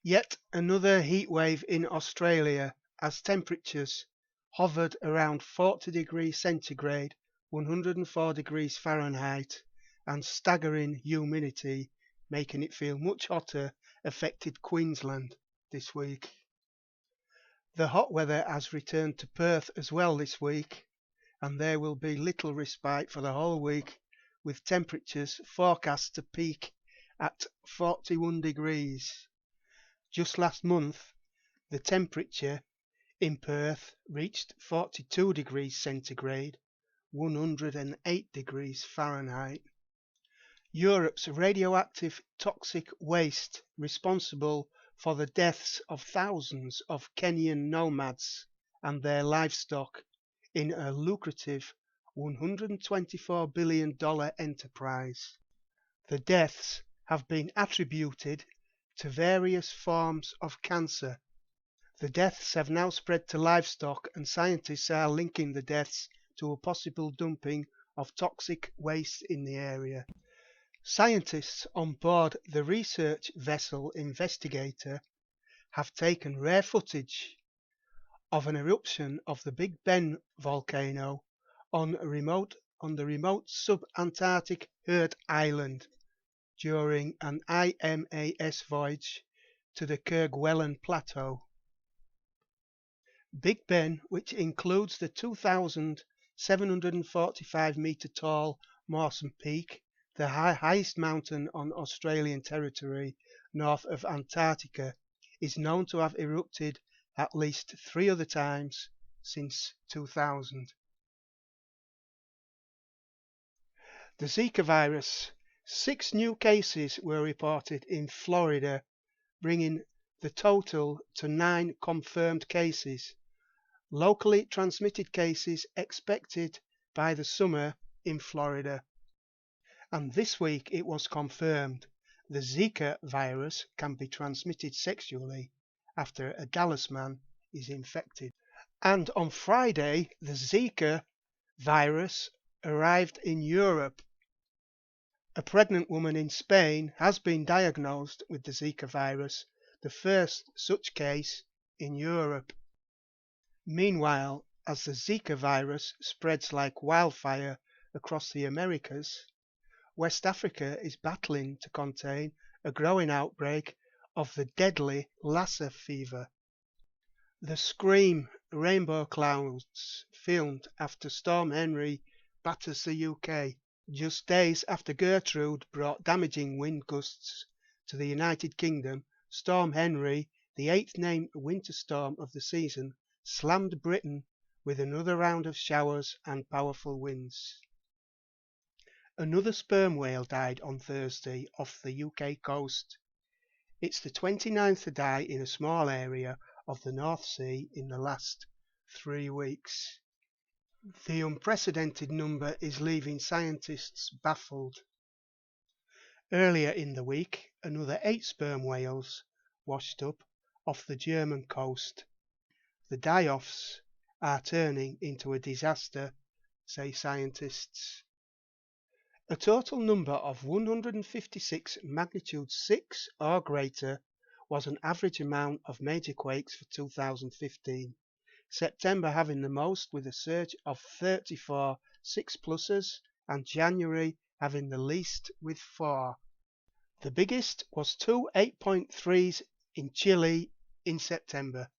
Yet another heatwave in Australia as temperatures hovered around 40 degrees centigrade, 104 degrees Fahrenheit, and staggering humidity, making it feel much hotter, affected Queensland this week. The hot weather has returned to Perth as well this week, and there will be little respite for the whole week, with temperatures forecast to peak at 41 degrees. Just last month, the temperature in Perth reached 42 degrees centigrade, 108 degrees Fahrenheit. Europe's radioactive toxic waste responsible for the deaths of thousands of Kenyan nomads and their livestock in a lucrative $124 billion enterprise. The deaths have been attributed to various forms of cancer. The deaths have now spread to livestock, and scientists are linking the deaths to a possible dumping of toxic waste in the area. Scientists on board the research vessel Investigator have taken rare footage of an eruption of the Big Ben volcano on the remote sub-Antarctic Heard Island during an IMAS voyage to the Kerguelen Plateau. Big Ben, which includes the 2,745 metre tall Mawson Peak, the highest mountain on Australian territory north of Antarctica, is known to have erupted at least 3 other times since 2000. The Zika virus. 6 new cases were reported in Florida, bringing the total to 9 confirmed cases. Locally transmitted cases expected by the summer in Florida. And this week it was confirmed the Zika virus can be transmitted sexually after a Dallas man is infected. And on Friday, the Zika virus arrived in Europe. A pregnant woman in Spain has been diagnosed with the Zika virus, the first such case in Europe. Meanwhile, as the Zika virus spreads like wildfire across the Americas, West Africa is battling to contain a growing outbreak of the deadly Lassa fever. The Scream rainbow clouds filmed after Storm Henry batters the UK, just days after Gertrude brought damaging wind gusts to the United Kingdom. Storm Henry, the 8th named winter storm of the season, slammed Britain with another round of showers and powerful winds. Another sperm whale died on Thursday off the UK coast. It's the 29th to die in a small area of the North Sea in the last 3 weeks. The unprecedented number is leaving scientists baffled. Earlier in the week, another 8 sperm whales washed up off the German coast. The die-offs are turning into a disaster, say scientists. A total number of 156 magnitude 6 or greater was an average amount of major quakes for 2015. September having the most with a surge of 34 6+ers and January having the least with 4. The biggest was 2 8.3s in Chile in September.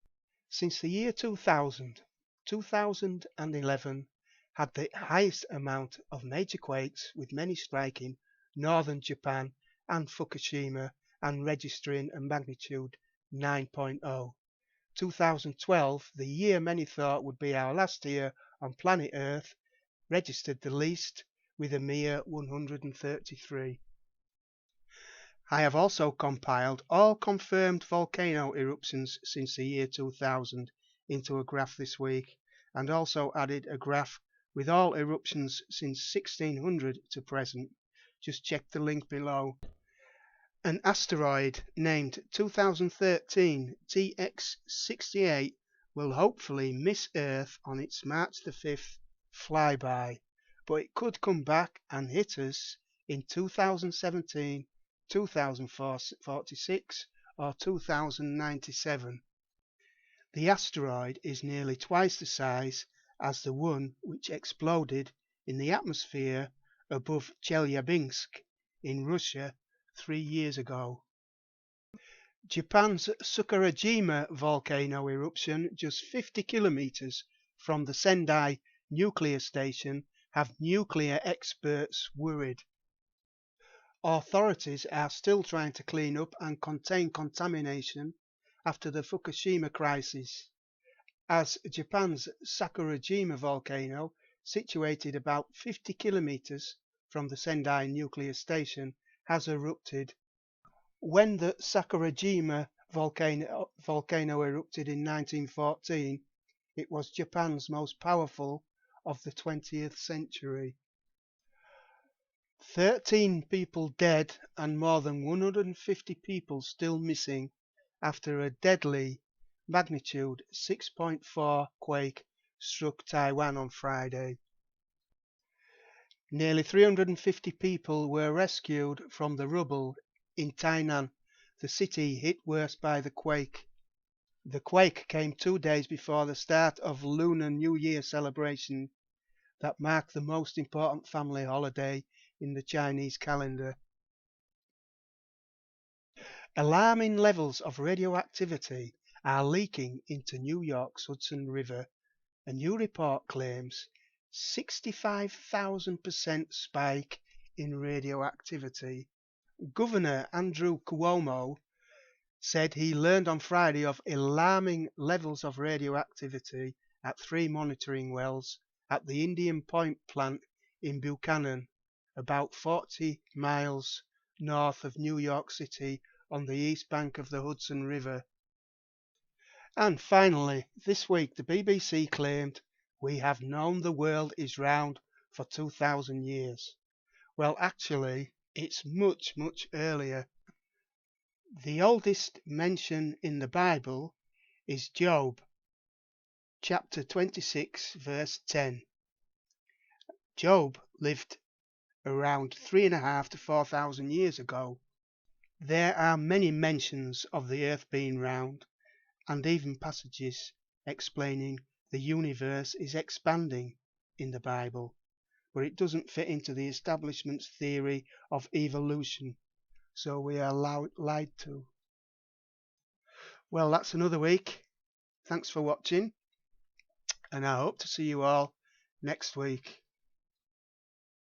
Since the year 2000, 2011 had the highest amount of major quakes, with many striking northern Japan and Fukushima and registering a magnitude 9.0. 2012, the year many thought would be our last year on planet Earth, registered the least with a mere 133. I have also compiled all confirmed volcano eruptions since the year 2000 into a graph this week, and also added a graph with all eruptions since 1600 to present. Just check the link below. An asteroid named 2013 TX68 will hopefully miss Earth on its March the 5th flyby, but it could come back and hit us in 2017, 2046 or 2097. The asteroid is nearly twice the size as the one which exploded in the atmosphere above Chelyabinsk in Russia 3 years ago. Japan's Sakurajima volcano eruption just 50 kilometers from the Sendai nuclear station have nuclear experts worried. Authorities are still trying to clean up and contain contamination after the Fukushima crisis, as Japan's Sakurajima volcano, situated about 50 kilometers from the Sendai nuclear station, has erupted. When the Sakurajima volcano erupted in 1914, it was Japan's most powerful of the 20th century. 13 people dead and more than 150 people still missing after a deadly magnitude 6.4 quake struck Taiwan on Friday. Nearly 350 people were rescued from the rubble in Tainan, the city hit worst by the quake. The quake came 2 days before the start of Lunar New Year celebration that marked the most important family holiday in the Chinese calendar. Alarming levels of radioactivity are leaking into New York's Hudson River. A new report claims 65,000% spike in radioactivity. Governor Andrew Cuomo said he learned on Friday of alarming levels of radioactivity at 3 monitoring wells at the Indian Point plant in Buchanan, about 40 miles north of New York City on the east bank of the Hudson River. And finally, this week the BBC claimed we have known the world is round for 2,000 years. Well, actually, it's much, much earlier. The oldest mention in the Bible is Job, chapter 26, verse 10. Job lived around 3,500 to 4,000 years ago. There are many mentions of the earth being round, and even passages explaining the universe is expanding in the Bible, but it doesn't fit into the establishment's theory of evolution, so we are lied to. Well, that's another week. Thanks for watching, and I hope to see you all next week.